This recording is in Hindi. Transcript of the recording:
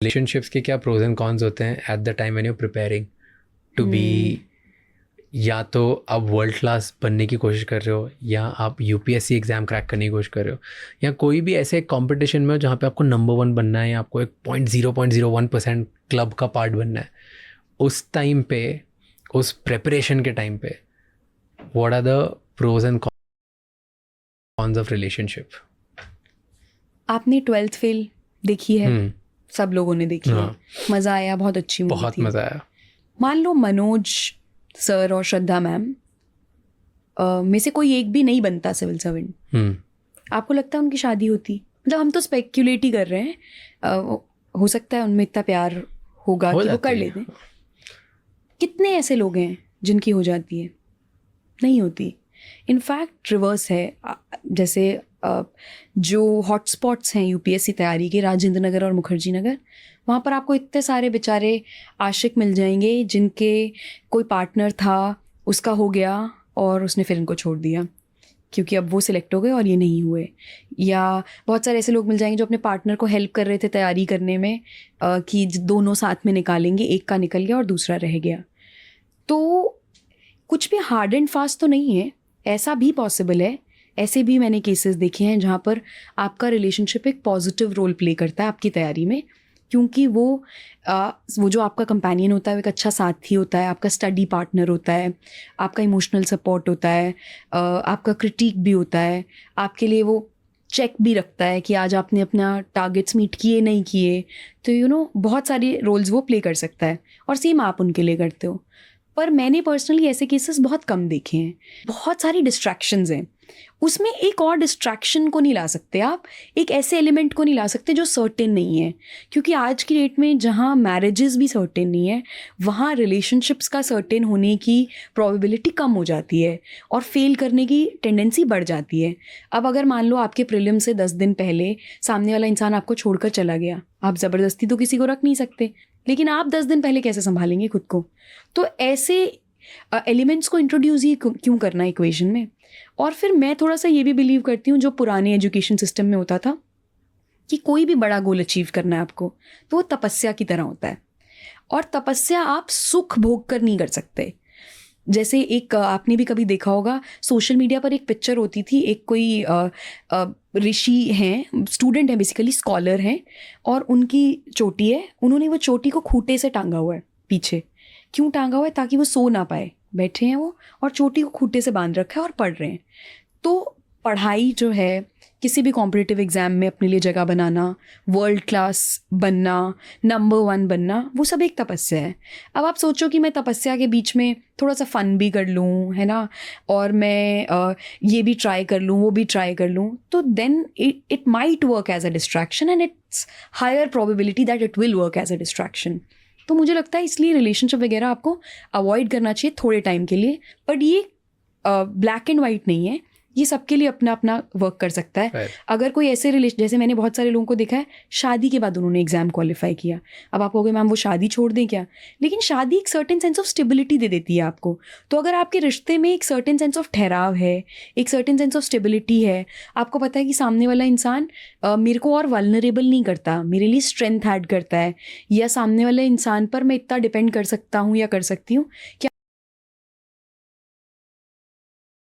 रिलेशनशिप्स के क्या प्रोज एंड कॉन्स होते हैं at the time when you preparing to be, या तो आप वर्ल्ड क्लास बनने की कोशिश कर रहे हो, या आप यूपीएससी एग्ज़ाम क्रैक करने की कोशिश कर रहे हो, या कोई भी ऐसे कंपटीशन में हो जहाँ पे आपको नंबर 1 बनना है, या आपको एक 0.01% क्लब का पार्ट बनना है, उस टाइम पे, उस प्रेपरेशन के टाइम पे, what are the pros and cons of relationship? आपने 12th फेल देखी है? सब लोगों ने देखी है। मज़ा आया, बहुत अच्छी मूवी बहुत थी। मज़ा आया। मान लो मनोज सर और श्रद्धा मैम में से कोई एक भी नहीं बनता सिविल सर्वेंट, आपको लगता है उनकी शादी होती? मतलब हम तो स्पेक्यूलेट ही कर रहे हैं, हो सकता है उनमें इतना प्यार होगा कि वो कर लेते हैं। कितने ऐसे लोग हैं जिनकी हो जाती है? नहीं होती। इनफैक्ट रिवर्स है। जैसे जो हॉटस्पॉट्स हैं यूपीएससी तैयारी के, राजेंद्र नगर और मुखर्जी नगर, वहाँ पर आपको इतने सारे बेचारे आशिक मिल जाएंगे जिनके कोई पार्टनर था, उसका हो गया और उसने फिर इनको छोड़ दिया क्योंकि अब वो सिलेक्ट हो गए और ये नहीं हुए। या बहुत सारे ऐसे लोग मिल जाएंगे जो अपने पार्टनर को हेल्प कर रहे थे तैयारी करने में, कि दोनों साथ में निकालेंगे, एक का निकल गया और दूसरा रह गया। तो कुछ भी हार्ड एंड फास्ट तो नहीं है, ऐसा भी पॉसिबल है। ऐसे भी मैंने केसेस देखे हैं जहाँ पर आपका रिलेशनशिप एक पॉजिटिव रोल प्ले करता है आपकी तैयारी में, क्योंकि वो जो आपका कंपेनियन होता है वो एक अच्छा साथी होता है, आपका स्टडी पार्टनर होता है, आपका इमोशनल सपोर्ट होता है, आपका क्रिटिक भी होता है, आपके लिए वो चेक भी रखता है कि आज आपने अपना टारगेट्स मीट किए नहीं किए। तो बहुत सारे रोल्स वो प्ले कर सकता है और सेम आप उनके लिए करते हो। पर मैंने पर्सनली ऐसे केसेस बहुत कम देखे हैं। बहुत सारी डिस्ट्रैक्शंस हैं, उसमें एक और डिस्ट्रैक्शन को नहीं ला सकते आप, एक ऐसे एलिमेंट को नहीं ला सकते जो सर्टेन नहीं है। क्योंकि आज की डेट में जहाँ मैरिजेस भी सर्टेन नहीं है, वहाँ रिलेशनशिप्स का सर्टेन होने की प्रोबेबिलिटी कम हो जाती है और फेल करने की टेंडेंसी बढ़ जाती है। अब अगर मान लो आपके प्रीलिम से 10 दिन पहले सामने वाला इंसान आपको छोड़कर चला गया, आप ज़बरदस्ती तो किसी को रख नहीं सकते, लेकिन आप 10 दिन पहले कैसे संभालेंगे खुद को? तो ऐसे एलिमेंट्स को इंट्रोड्यूस ही क्यों करना इक्वेशन में? और फिर मैं थोड़ा सा ये भी बिलीव करती हूँ, जो पुराने एजुकेशन सिस्टम में होता था कि कोई भी बड़ा गोल अचीव करना है आपको, तो वो तपस्या की तरह होता है। और तपस्या आप सुख भोग कर नहीं कर सकते। जैसे एक आपने भी कभी देखा होगा, सोशल मीडिया पर एक पिक्चर होती थी, एक कोई ऋषि हैं, स्टूडेंट हैं बेसिकली, स्कॉलर हैं, और उनकी चोटी है, उन्होंने वो चोटी को खूंटे से टांगा हुआ है पीछे। क्यों टांगा हुआ है? ताकि वो सो ना पाए, बैठे हैं वो और चोटी को खूंटे से बांध रखा है और पढ़ रहे हैं। तो पढ़ाई जो है, किसी भी कॉम्पिटिटिव एग्ज़ाम में अपने लिए जगह बनाना, वर्ल्ड क्लास बनना, नंबर 1 बनना, वो सब एक तपस्या है। अब आप सोचो कि मैं तपस्या के बीच में थोड़ा सा फ़न भी कर लूँ, है ना, और मैं ये भी ट्राई कर लूँ, वो भी ट्राई कर लूँ, तो then it might work as a distraction and it's higher probability that it will work as a distraction. तो मुझे लगता है इसलिए रिलेशनशिप वगैरह आपको अवॉइड करना चाहिए थोड़े टाइम के लिए। बट ये ब्लैक एंड वाइट नहीं है, ये सबके लिए अपना अपना वर्क कर सकता है। Right. अगर कोई ऐसे रिलेशन, जैसे मैंने बहुत सारे लोगों को देखा है शादी के बाद उन्होंने एग्जाम क्वालिफाई किया। अब आप कहोगे मैम वो शादी छोड़ दें क्या? लेकिन शादी एक सर्टेन सेंस ऑफ स्टेबिलिटी दे देती है आपको। तो अगर आपके रिश्ते में एक सर्टेन सेंस ऑफ ठहराव है, एक सर्टेन सेंस ऑफ स्टेबिलिटी है, आपको पता है कि सामने वाला इंसान मेरे को और वल्नरेबल नहीं करता, मेरे लिए स्ट्रेंथ ऐड करता है, या सामने वाले इंसान पर मैं इतना डिपेंड कर सकता हूँ या कर सकती हूँ कि